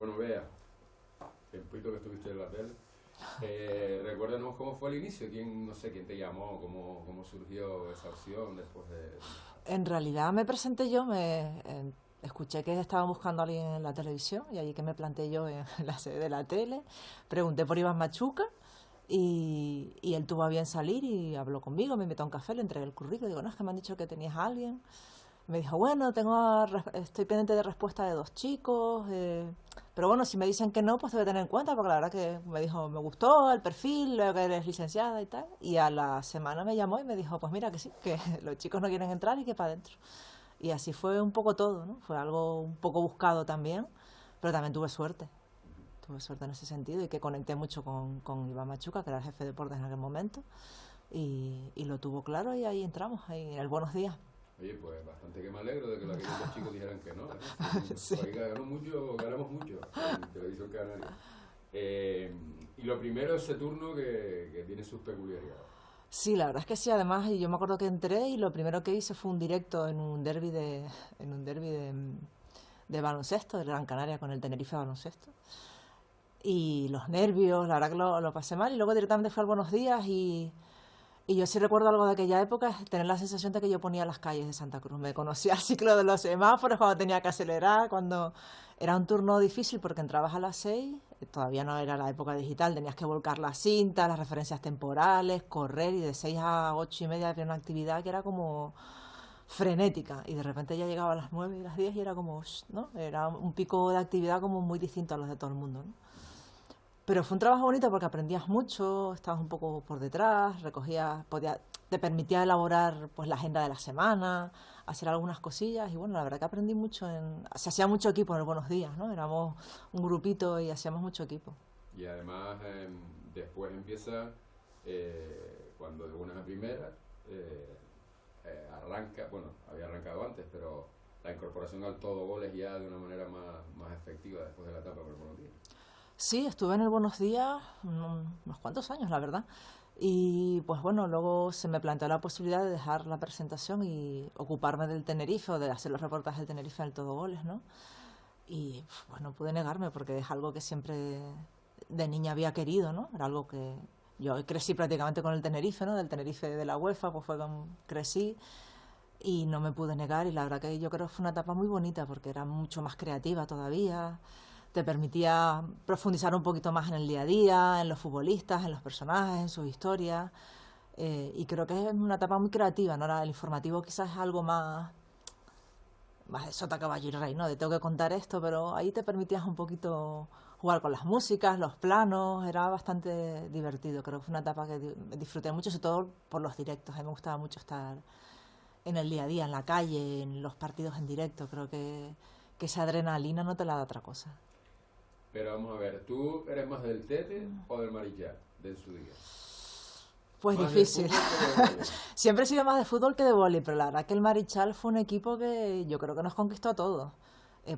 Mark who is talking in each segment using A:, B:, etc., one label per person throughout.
A: Bueno, vea, el poquito que estuviste en la tele. Recuérdanos cómo fue el inicio, no sé, quién te llamó, cómo surgió esa opción después de...
B: En realidad me presenté yo, escuché que estaban buscando a alguien en la televisión y allí que me planteé yo en la sede de la tele, pregunté por Iván Machuca y él tuvo a bien salir y habló conmigo, me invitó a un café, le entregué el currículum, digo, no, es que me han dicho que tenías a alguien. Me dijo, bueno, estoy pendiente de respuesta de 2 chicos, pero bueno, si me dicen que no, pues te voy a tener en cuenta, porque la verdad que me dijo, me gustó el perfil, veo que eres licenciada y tal. Y a la semana me llamó y me dijo, pues mira que sí, que los chicos no quieren entrar y que para adentro. Y así fue un poco todo, ¿no? Fue algo un poco buscado también, pero también tuve suerte. Tuve suerte en ese sentido y que conecté mucho con Iván Machuca, que era el jefe de deportes en aquel momento, y lo tuvo claro y ahí entramos, ahí en el Buenos Días.
A: Oye, pues bastante que me alegro de que aquellos dos chicos dijeran que no, ¿eh?
B: Sí.
A: Pues ahí ganamos mucho en Televisión Canaria. Y lo primero, ese turno que tiene sus peculiaridades.
B: Sí, la verdad es que sí. Además, yo me acuerdo que entré y lo primero que hice fue un directo en un derbi de baloncesto, de Gran Canaria con el Tenerife Baloncesto. Y los nervios, la verdad que lo pasé mal. Y luego directamente fue al Buenos Días y yo sí recuerdo algo de aquella época, tener la sensación de que yo ponía las calles de Santa Cruz. Me conocía el ciclo de los semáforos, cuando tenía que acelerar, cuando era un turno difícil porque entrabas a las 6, todavía no era la época digital, tenías que volcar las cintas, las referencias temporales, correr y de 6 a 8 y media había una actividad que era como frenética y de repente ya llegaba a las 9 y las 10 y era como, ¿no? Era un pico de actividad como muy distinto a los de todo el mundo, ¿no? Pero fue un trabajo bonito porque aprendías mucho, estabas un poco por detrás, te permitía elaborar pues la agenda de la semana, hacer algunas cosillas y bueno, la verdad que aprendí mucho se hacía mucho equipo en el Buenos Días, ¿no? Éramos un grupito y hacíamos mucho equipo.
A: Y además, después empieza, cuando de buenas a primeras, arranca, bueno, había arrancado antes, pero la incorporación al todo goles ya de una manera más efectiva después de la etapa por Buenos Días.
B: Sí, estuve en el Buenos Días unos cuantos años, la verdad. Y pues bueno, luego se me planteó la posibilidad de dejar la presentación y ocuparme del Tenerife o de hacer los reportajes del Tenerife al Todo Goles, ¿no? Y bueno, pude negarme porque es algo que siempre de niña había querido, ¿no? Era algo que yo crecí prácticamente con el Tenerife, ¿no? Del Tenerife de la UEFA, pues fue con crecí y no me pude negar y la verdad que yo creo que fue una etapa muy bonita porque era mucho más creativa todavía, te permitía profundizar un poquito más en el día a día, en los futbolistas, en los personajes, en sus historias y creo que es una etapa muy creativa, ¿no? Ahora el informativo quizás es algo más de sota, caballo y rey, ¿no? De tengo que contar esto, pero ahí te permitías un poquito jugar con las músicas, los planos, era bastante divertido. Creo que fue una etapa que disfruté mucho, sobre todo por los directos. A mí me gustaba mucho estar en el día a día, en la calle, en los partidos en directo. Creo que esa adrenalina no te la da otra cosa.
A: Pero vamos a ver, ¿tú eres más del Tete o del Marichal, del su día?
B: Pues
A: Más de
B: difícil.
A: fútbol que de vóley.
B: Siempre he sido más de fútbol que de vóley, pero la verdad que el Marichal fue un equipo que yo creo que nos conquistó a todos.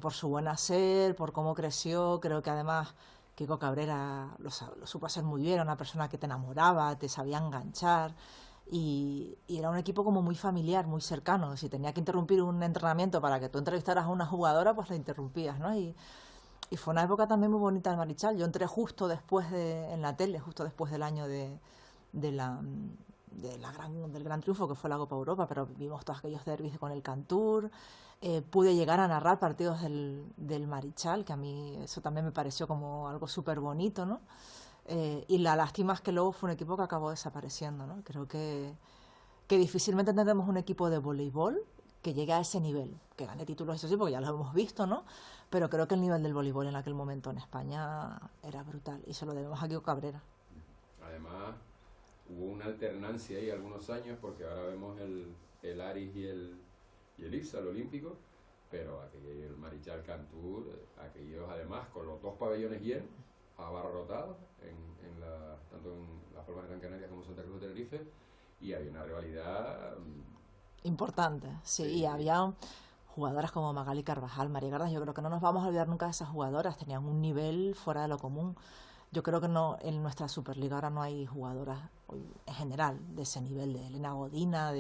B: Por su buen hacer, por cómo creció, creo que además Kiko Cabrera lo supo hacer muy bien, era una persona que te enamoraba, te sabía enganchar y era un equipo como muy familiar, muy cercano. Si tenía que interrumpir un entrenamiento para que tú entrevistaras a una jugadora, pues la interrumpías, ¿no? Y fue una época también muy bonita del Marichal. Yo entré justo después en la tele, justo después del año de la, del gran triunfo que fue la Copa Europa, pero vimos todos aquellos derbis con el Cantur, pude llegar a narrar partidos del Marichal, que a mí eso también me pareció como algo súper bonito, ¿no? Y la lástima es que luego fue un equipo que acabó desapareciendo, ¿no? Creo que difícilmente tendremos un equipo de voleibol que llegue a ese nivel, que gane títulos, eso sí, porque ya lo hemos visto, ¿no? Pero creo que el nivel del voleibol en aquel momento en España era brutal y se lo debemos a Kiko Cabrera.
A: Además, hubo una alternancia ahí algunos años, porque ahora vemos el Aris y el IPSA, el olímpico, pero el Marichal Cantur, aquellos además con los dos pabellones llenos, abarrotados, tanto en Las Palmas de Gran Canaria como en Santa Cruz de Tenerife, y había una rivalidad.
B: Importante, sí, y
A: Sí,
B: había jugadoras como Magali Carvajal, María Gardas, yo creo que no nos vamos a olvidar nunca de esas jugadoras, tenían un nivel fuera de lo común. Yo creo que no, en nuestra Superliga ahora no hay jugadoras en general de ese nivel, de Elena Godina,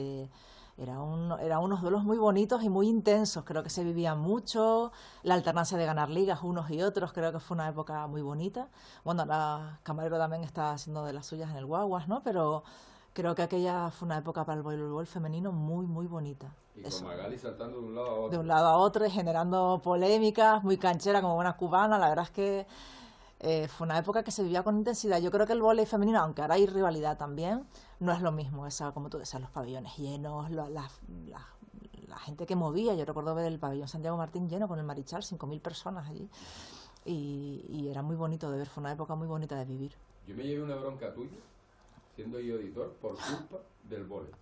B: Eran unos duelos muy bonitos y muy intensos, creo que se vivía mucho, la alternancia de ganar ligas unos y otros, creo que fue una época muy bonita. Bueno, la Camarero también está haciendo de las suyas en el Guaguas, ¿no? Pero creo que aquella fue una época para el voleibol femenino muy, muy bonita.
A: Y con Magali saltando de un lado a
B: De
A: otro.
B: un lado a otro y generando polémicas, muy canchera como buena cubana, la verdad es que fue una época que se vivía con intensidad. Yo creo que el vóley femenino, aunque ahora hay rivalidad también, no es lo mismo. Esa, como tú decías, los pabellones llenos, la gente que movía. Yo recuerdo ver el pabellón Santiago Martín lleno con el Marichal, 5.000 personas allí. Y era muy bonito de ver, fue una época muy bonita de vivir.
A: Yo me llevé una bronca tuya, siendo yo editor, por culpa del vóley.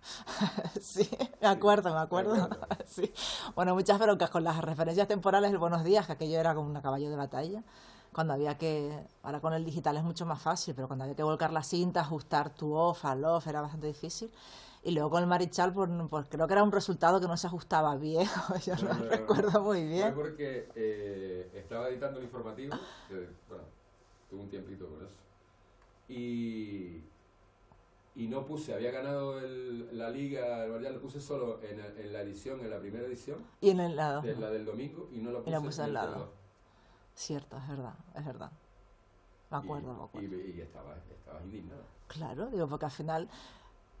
B: Sí, me acuerdo. Sí. Bueno, muchas broncas con las referencias temporales del Buenos Días, que aquello era como un caballo de batalla. Cuando había que, ahora con el digital es mucho más fácil, pero cuando había que volcar la cinta, ajustar tu off al off, era bastante difícil. Y luego con el Marichal, pues creo que era un resultado que no se ajustaba bien, yo no lo recuerdo muy
A: Fue
B: bien.
A: porque estaba editando el informativo, bueno, tuve un tiempito con eso, y no puse, había ganado la liga, el Bardial, lo puse solo en la edición, en la primera edición,
B: Y en el lado,
A: de la del domingo, y no lo
B: y la
A: puse
B: puse
A: en
B: al
A: el
B: lado.
A: tenedor.
B: Cierto, es verdad. Me acuerdo, me acuerdo.
A: Y estabas indignado.
B: Claro, digo, porque al final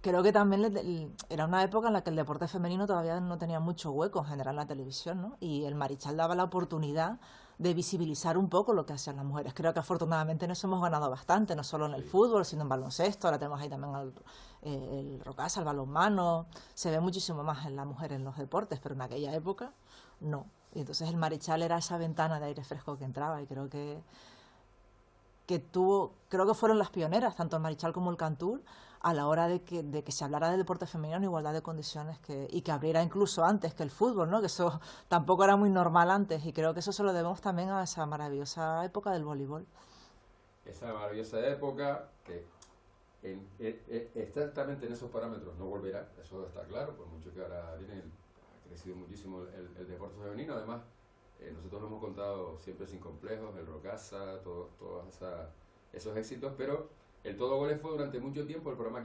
B: creo que también era una época en la que el deporte femenino todavía no tenía mucho hueco en general en la televisión, ¿no? Y el Marichal daba la oportunidad de visibilizar un poco lo que hacían las mujeres. Creo que afortunadamente nos hemos ganado bastante, no solo en el
A: Sí.
B: fútbol, sino en baloncesto. Ahora tenemos ahí también el rocasa, el balonmano. Se ve muchísimo más en la mujer en los deportes, pero en aquella época no. Y entonces el Marichal era esa ventana de aire fresco que entraba y creo que fueron las pioneras, tanto el Marichal como el Cantur, a la hora de que se hablara del deporte femenino en igualdad de condiciones y que abriera incluso antes que el fútbol, ¿no? Que eso tampoco era muy normal antes y creo que eso se lo debemos también a esa maravillosa época del voleibol.
A: Esa maravillosa época que exactamente en esos parámetros no volverá, eso está claro, por mucho que ahora ha crecido muchísimo el deporte femenino. Además, nosotros lo hemos contado siempre sin complejos, el Rocasa, todos esos éxitos, pero el Todo Goles fue durante mucho tiempo el programa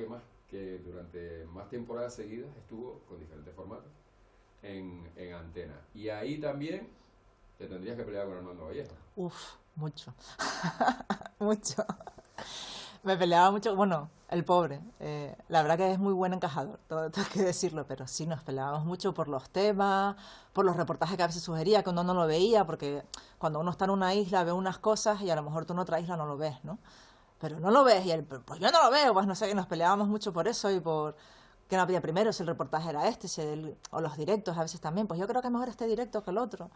A: que durante más temporadas seguidas estuvo con diferentes formatos en antena. Y ahí también te tendrías que pelear con Armando Vallejo.
B: Uf, mucho, mucho. Me peleaba mucho, bueno, el pobre. La verdad que es muy buen encajador, todo hay que decirlo, pero sí nos peleábamos mucho por los temas, por los reportajes que a veces sugería, que uno no lo veía, porque cuando uno está en una isla ve unas cosas y a lo mejor tú en otra isla no lo ves, ¿no? Pero no lo ves y él, pues yo no lo veo, pues no sé, nos peleábamos mucho por eso y por que no había primero, si el reportaje era este, o los directos a veces también, pues yo creo que es mejor este directo que el otro.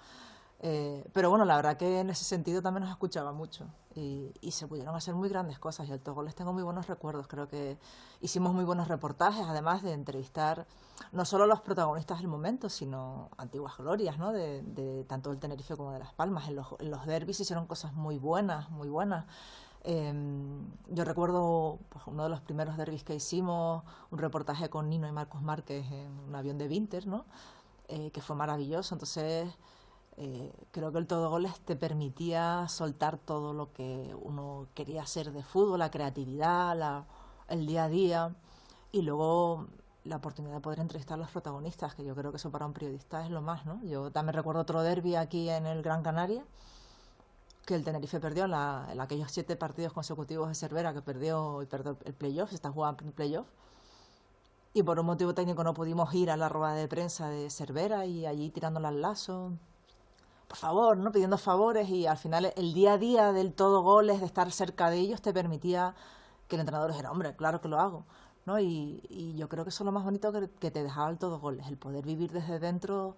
B: Pero bueno, la verdad que en ese sentido también nos escuchaba mucho y se pudieron hacer muy grandes cosas y al Togo les tengo muy buenos recuerdos. Creo que hicimos muy buenos reportajes, además de entrevistar no solo a los protagonistas del momento, sino antiguas glorias, ¿no? De tanto del Tenerife como de Las Palmas. En los derbis hicieron cosas muy buenas, muy buenas. Yo recuerdo pues, uno de los primeros derbis que hicimos, un reportaje con Nino y Marcos Márquez en un avión de Vinter, ¿no? Que fue maravilloso. Entonces creo que el Todo Goles te permitía soltar todo lo que uno quería hacer de fútbol, la creatividad, el día a día y luego la oportunidad de poder entrevistar a los protagonistas, que yo creo que eso para un periodista es lo más, ¿no? Yo también recuerdo otro derbi aquí en el Gran Canaria, que el Tenerife perdió en aquellos 7 partidos consecutivos de Cervera, que perdió el playoff, se está jugando el playoff, y por un motivo técnico no pudimos ir a la rueda de prensa de Cervera y allí tirándola al lazo, por favor, ¿no? Pidiendo favores y al final el día a día del Todo Goles, de estar cerca de ellos, te permitía que el entrenador dijera, hombre, claro que lo hago, ¿no? Y yo creo que eso es lo más bonito que te dejaba el Todo Goles, el poder vivir desde dentro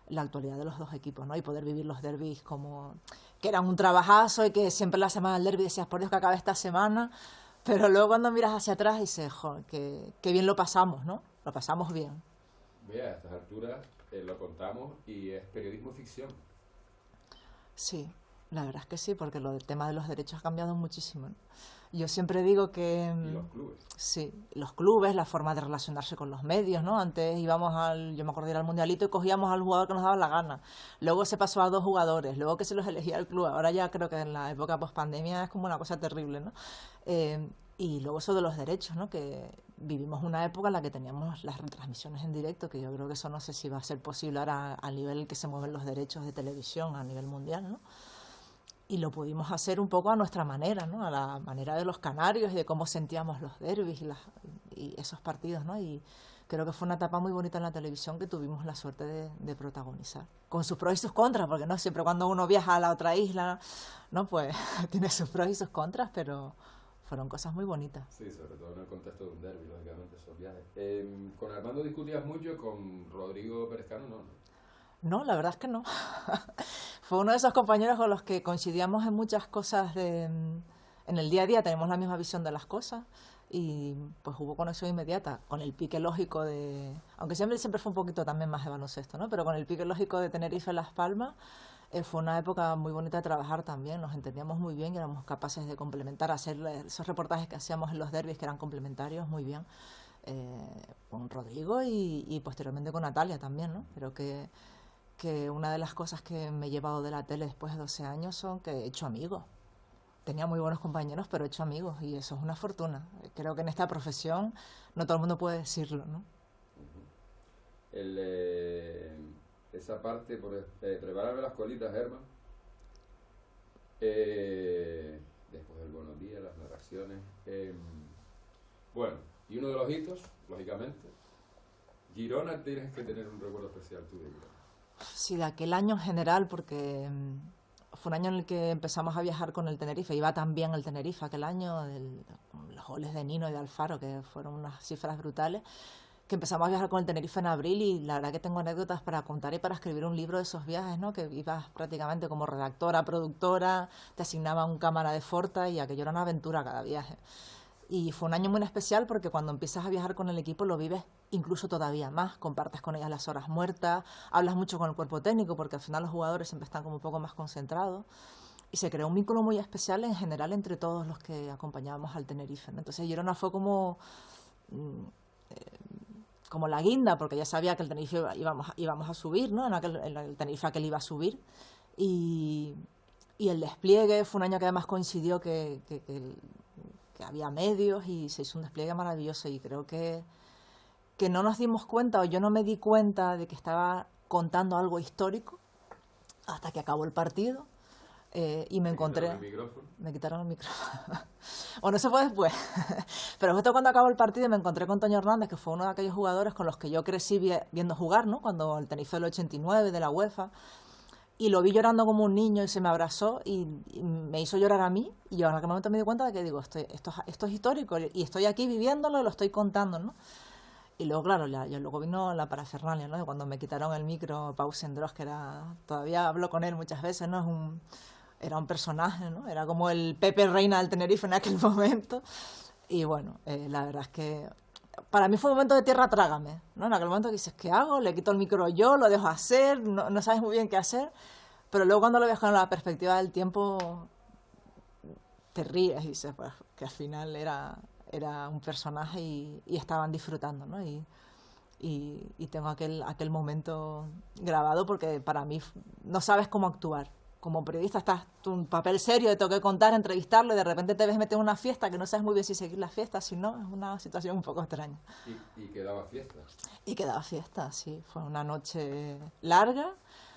B: la actualidad de los dos equipos, ¿no? Y poder vivir los derbis como que eran un trabajazo y que siempre la semana del derbi decías, por Dios que acabe esta semana, pero luego cuando miras hacia atrás dices, joder, qué bien lo pasamos, ¿no? Lo pasamos bien.
A: Vea, a estas alturas lo contamos y es periodismo ficción.
B: Sí, la verdad es que sí, porque lo del tema de los derechos ha cambiado muchísimo, ¿no? Yo siempre digo que
A: Y los clubes.
B: sí, los clubes, la forma de relacionarse con los medios, ¿no? Antes íbamos yo me acuerdo de ir al mundialito y cogíamos al jugador que nos daba la gana. Luego se pasó a 2 jugadores, luego que se los elegía el club. Ahora ya creo que en la época post pandemia es como una cosa terrible, ¿no? Y luego eso de los derechos, ¿no? Que vivimos una época en la que teníamos las retransmisiones en directo, que yo creo que eso no sé si va a ser posible ahora a nivel que se mueven los derechos de televisión a nivel mundial, ¿no? Y lo pudimos hacer un poco a nuestra manera, ¿no? A la manera de los canarios y de cómo sentíamos los derbis y esos partidos, ¿no? Y creo que fue una etapa muy bonita en la televisión que tuvimos la suerte de protagonizar. Con sus pros y sus contras, porque no siempre cuando uno viaja a la otra isla, ¿no? Pues tiene sus pros y sus contras, pero fueron cosas muy bonitas.
A: Sí, sobre todo en el contexto de un derbi, lógicamente, esos viajes. ¿Con Armando discutías mucho? ¿Con Rodrigo Perezcano no?
B: No, la verdad es que no. Fue uno de esos compañeros con los que coincidíamos en muchas cosas en el día a día, tenemos la misma visión de las cosas y pues hubo conexión inmediata, con el pique lógico aunque siempre fue un poquito también más de baloncesto, ¿no? Pero con el pique lógico de Tenerife Las Palmas, fue una época muy bonita de trabajar también, nos entendíamos muy bien y éramos capaces de complementar, hacer esos reportajes que hacíamos en los derbis que eran complementarios muy bien, con Rodrigo y posteriormente con Natalia también, ¿no? Pero que una de las cosas que me he llevado de la tele después de 12 años son que he hecho amigos. Tenía muy buenos compañeros, pero he hecho amigos y eso es una fortuna. Creo que en esta profesión no todo el mundo puede decirlo, ¿no?
A: Esa parte, prepararme las colitas, Germán. Después del buenos días, las narraciones. Bueno, y uno de los hitos, lógicamente, Girona, tienes que tener un recuerdo especial tú de Girona.
B: Sí, de aquel año en general, porque fue un año en el que empezamos a viajar con el Tenerife. Iba tan bien el Tenerife aquel año, los goles de Nino y de Alfaro, que fueron unas cifras brutales, que empezamos a viajar con el Tenerife en abril y la verdad que tengo anécdotas para contar y para escribir un libro de esos viajes, ¿no? Que ibas prácticamente como redactora, productora, te asignaban un cámara de Forta y aquello era una aventura cada viaje. Y fue un año muy especial porque cuando empiezas a viajar con el equipo lo vives incluso todavía más, compartes con ellas las horas muertas, hablas mucho con el cuerpo técnico porque al final los jugadores siempre están como un poco más concentrados y se creó un vínculo muy especial en general entre todos los que acompañábamos al Tenerife, ¿no? Entonces Girona fue como la guinda, porque ya sabía que el Tenerife íbamos a subir, ¿no? En el Tenerife aquel iba a subir y el despliegue fue un año que además coincidió que había medios y se hizo un despliegue maravilloso y creo que no nos dimos cuenta, o yo no me di cuenta de que estaba contando algo histórico hasta que acabó el partido y me encontré... Me quitaron el micrófono. Bueno, eso fue después. Pero justo cuando acabó el partido me encontré con Toño Hernández, que fue uno de aquellos jugadores con los que yo crecí viendo jugar, ¿no? Cuando el Tenerife del 89, de la UEFA... Y lo vi llorando como un niño y se me abrazó y me hizo llorar a mí. Y yo en aquel momento me di cuenta de que digo, esto es histórico y estoy aquí viviéndolo y lo estoy contando, ¿no? Y luego, claro, luego vino la parafernalia, ¿no? Cuando me quitaron el micro, Pau Sendros, que todavía hablo con él muchas veces, ¿no? Era un personaje, ¿no? Era como el Pepe Reina del Tenerife en aquel momento. Y bueno, la verdad es que para mí fue un momento de tierra trágame, ¿no? En aquel momento que dices, ¿qué hago? Le quito el micro yo, lo dejo hacer, no sabes muy bien qué hacer, pero luego cuando lo ves con la perspectiva del tiempo te ríes y dices, pues, que al final era un personaje y estaban disfrutando, ¿no? Y tengo aquel momento grabado porque para mí no sabes cómo actuar. Como periodista estás un papel serio, te tengo que contar, entrevistarlo y de repente te ves metido en una fiesta que no sabes muy bien si seguir la fiesta, si no, es una situación un poco extraña.
A: ¿Y quedaba fiesta?
B: Y quedaba fiesta, sí. Fue una noche larga.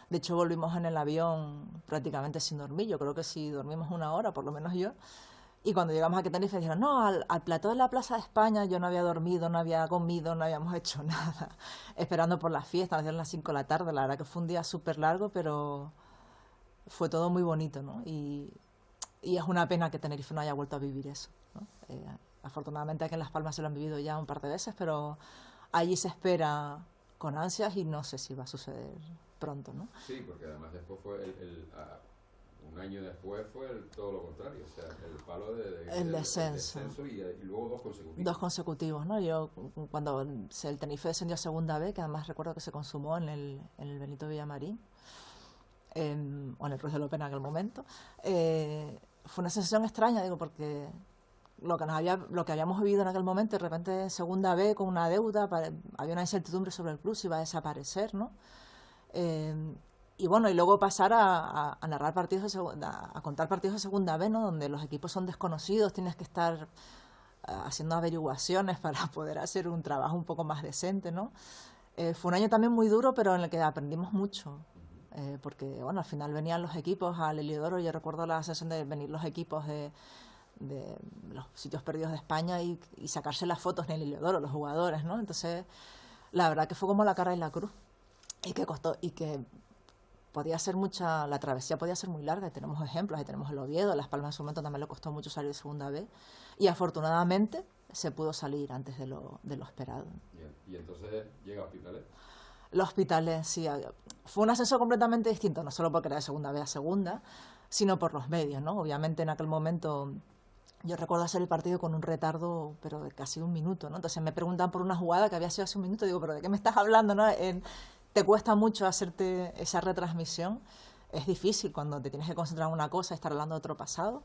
B: De hecho, volvimos en el avión prácticamente sin dormir. Yo creo que sí dormimos una hora, por lo menos yo. Y cuando llegamos aquí a Tenerife dijeron, no, al plató de la Plaza de España yo no había dormido, no había comido, no habíamos hecho nada. Esperando por la fiesta, nos dieron las 5 de la tarde. La verdad que fue un día súper largo, pero fue todo muy bonito, ¿no? Y es una pena que Tenerife no haya vuelto a vivir eso, ¿no? Afortunadamente aquí en Las Palmas se lo han vivido ya un par de veces, pero allí se espera con ansias y no sé si va a suceder pronto, ¿no?
A: Sí, porque además después fue un año después fue todo lo contrario, o sea, el palo
B: el descenso
A: y luego 2 consecutivos.
B: 2 consecutivos, ¿no? Yo cuando el Tenerife descendió a segunda B, que además recuerdo que se consumó en el Benito Villamarín, o en el Ruiz de Lopena en aquel momento, fue una sensación extraña, digo, porque lo que habíamos vivido en aquel momento, de repente en segunda B con una deuda, había una incertidumbre sobre el club si iba a desaparecer, ¿no? Y bueno, y luego pasar a narrar partidos a contar partidos de segunda B, ¿no? Donde los equipos son desconocidos, tienes que estar haciendo averiguaciones para poder hacer un trabajo un poco más decente, ¿no? Fue un año también muy duro, pero en el que aprendimos mucho. Porque, bueno, al final venían los equipos al Heliodoro. Yo recuerdo la sensación de venir los equipos de los sitios perdidos de España y sacarse las fotos en el Heliodoro, los jugadores, ¿no? Entonces, la verdad que fue como la cara y la cruz. Y que costó, y que podía ser la travesía podía ser muy larga. Y tenemos ejemplos, ahí tenemos el Oviedo, Las Palmas en su momento también le costó mucho salir de segunda vez. Y afortunadamente se pudo salir antes de lo esperado.
A: Bien. Y entonces llega a Hospitalet.
B: Los Hospitales, sí. Fue un ascenso completamente distinto, no solo porque era de segunda B a segunda, sino por los medios, ¿no? Obviamente en aquel momento yo recuerdo hacer el partido con un retardo, pero de casi un minuto, ¿no? Entonces me preguntan por una jugada que había sido hace un minuto, digo, ¿pero de qué me estás hablando, no? Te cuesta mucho hacerte esa retransmisión, es difícil cuando te tienes que concentrar en una cosa y estar hablando de otro pasado,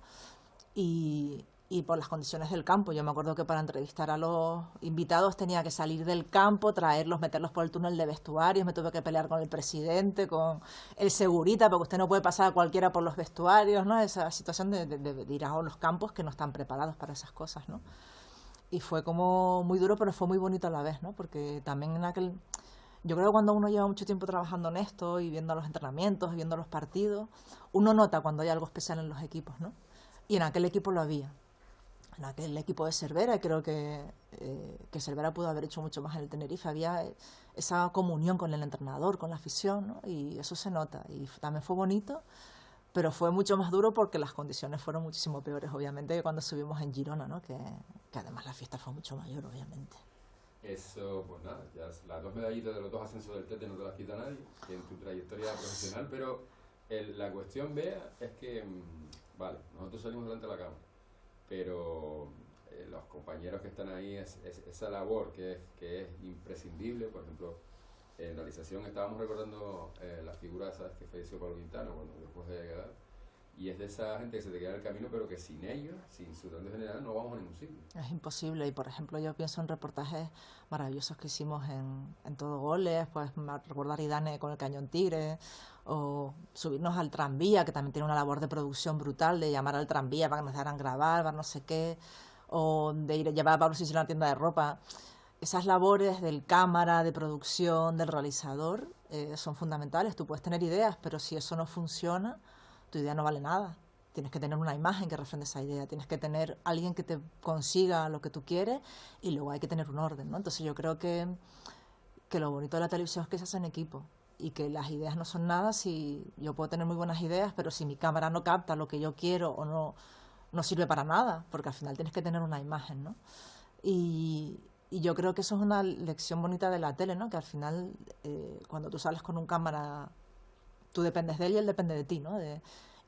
B: y por las condiciones del campo. Yo me acuerdo que para entrevistar a los invitados tenía que salir del campo, traerlos, meterlos por el túnel de vestuarios, me tuve que pelear con el presidente, con el segurita, porque usted no puede pasar a cualquiera por los vestuarios, ¿no? Esa situación de ir a los campos que no están preparados para esas cosas, ¿no? Y fue como muy duro, pero fue muy bonito a la vez, ¿no? Porque también yo creo que cuando uno lleva mucho tiempo trabajando en esto y viendo los entrenamientos, y viendo los partidos, uno nota cuando hay algo especial en los equipos, ¿no? Y en aquel equipo lo había. En aquel equipo de Cervera, creo que Cervera pudo haber hecho mucho más en el Tenerife. Había esa comunión con el entrenador, con la afición, ¿no? Y eso se nota. Y también fue bonito, pero fue mucho más duro porque las condiciones fueron muchísimo peores, obviamente, que cuando subimos en Girona, ¿no? Que además la fiesta fue mucho mayor, obviamente.
A: Eso, pues nada, ya las 2 medallitas de los 2 ascensos del Tete no te las quita nadie en tu trayectoria profesional, pero la cuestión, Bea, es que, vale, nosotros salimos delante de la cámara, pero los compañeros que están ahí, esa labor que es imprescindible. Por ejemplo, en realización estábamos recordando la figura, ¿sabes?, que falleció Pablo Quintana cuando después de llegar, y es de esa gente que se te queda en el camino, pero que sin ellos, sin su tanto general, no vamos a ningún sitio.
B: Es imposible. Y por ejemplo, yo pienso en reportajes maravillosos que hicimos en Todo Goles, pues me recuerdo a Aridane con el Cañón Tigre, o subirnos al tranvía, que también tiene una labor de producción brutal, de llamar al tranvía para que nos dejaran grabar, para no sé qué, o de ir a llevar a Pablo Sisi a la tienda de ropa. Esas labores del cámara, de producción, del realizador, son fundamentales. Tú puedes tener ideas, pero si eso no funciona, tu idea no vale nada. Tienes que tener una imagen que refrende esa idea, tienes que tener alguien que te consiga lo que tú quieres, y luego hay que tener un orden, ¿no? Entonces yo creo que lo bonito de la televisión es que se hace en equipo, y que las ideas no son nada. Si yo puedo tener muy buenas ideas, pero si mi cámara no capta lo que yo quiero, o no sirve para nada, porque al final tienes que tener una imagen, ¿no? Y yo creo que eso es una lección bonita de la tele, ¿no? Que al final, cuando tú sales con un cámara, tú dependes de él y él depende de ti, ¿no?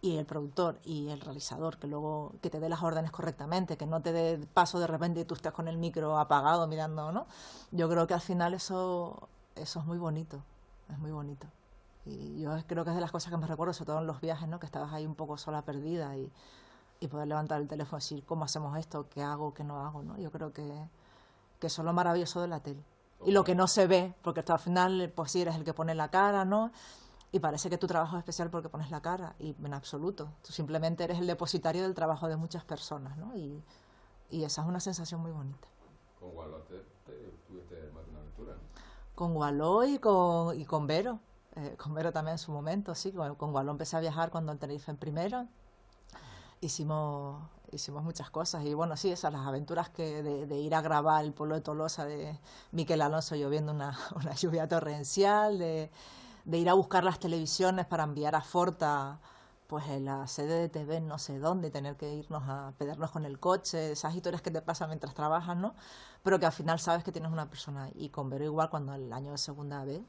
B: Y el productor y el realizador, que luego que te dé las órdenes correctamente, que no te dé paso de repente y tú estés con el micro apagado mirando, ¿no? Yo creo que al final eso es muy bonito, es muy bonito. Y yo creo que es de las cosas que me recuerdo, sobre todo en los viajes, ¿no? Que estabas ahí un poco sola, perdida, y poder levantar el teléfono y decir, ¿cómo hacemos esto? ¿Qué hago? ¿Qué no hago? ¿No? Yo creo que eso es lo maravilloso de la tele. Y lo que no se ve, porque tú al final, pues sí, eres el que pone la cara, ¿no? Y parece que tu trabajo es especial porque pones la cara, y en absoluto. Tú simplemente eres el depositario del trabajo de muchas personas, ¿no? Y esa es una sensación muy bonita.
A: Con Waló tuviste más de una aventura, ¿no?
B: Con Waló y con Vero. Con Vero también en su momento, sí. Con Waló empecé a viajar cuando el Tenerife en primera. Hicimos muchas cosas, y bueno, sí, esas las aventuras de ir a grabar el pueblo de Tolosa de Miquel Alonso lloviendo una lluvia torrencial, de ir a buscar las televisiones para enviar a Forta, pues en la sede de TV no sé dónde, tener que irnos a pedirnos con el coche, esas historias que te pasan mientras trabajas, ¿no? Pero que al final sabes que tienes una persona. Y con Vero igual, cuando el año de segunda B,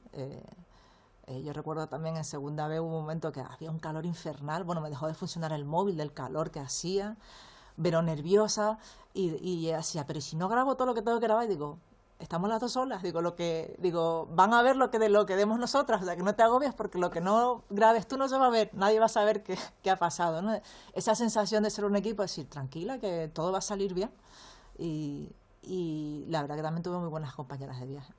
B: yo recuerdo también en segunda B hubo un momento que había un calor infernal, bueno, me dejó de funcionar el móvil del calor que hacía, Vero nerviosa, y decía, pero si no grabo todo lo que tengo que grabar, y digo, estamos las dos solas, van a ver lo que demos nosotras, o sea, que no te agobies, porque lo que no grabes tú no se va a ver, nadie va a saber qué ha pasado, ¿no? Esa sensación de ser un equipo, decir, tranquila, que todo va a salir bien, y la verdad que también tuve muy buenas compañeras de viaje.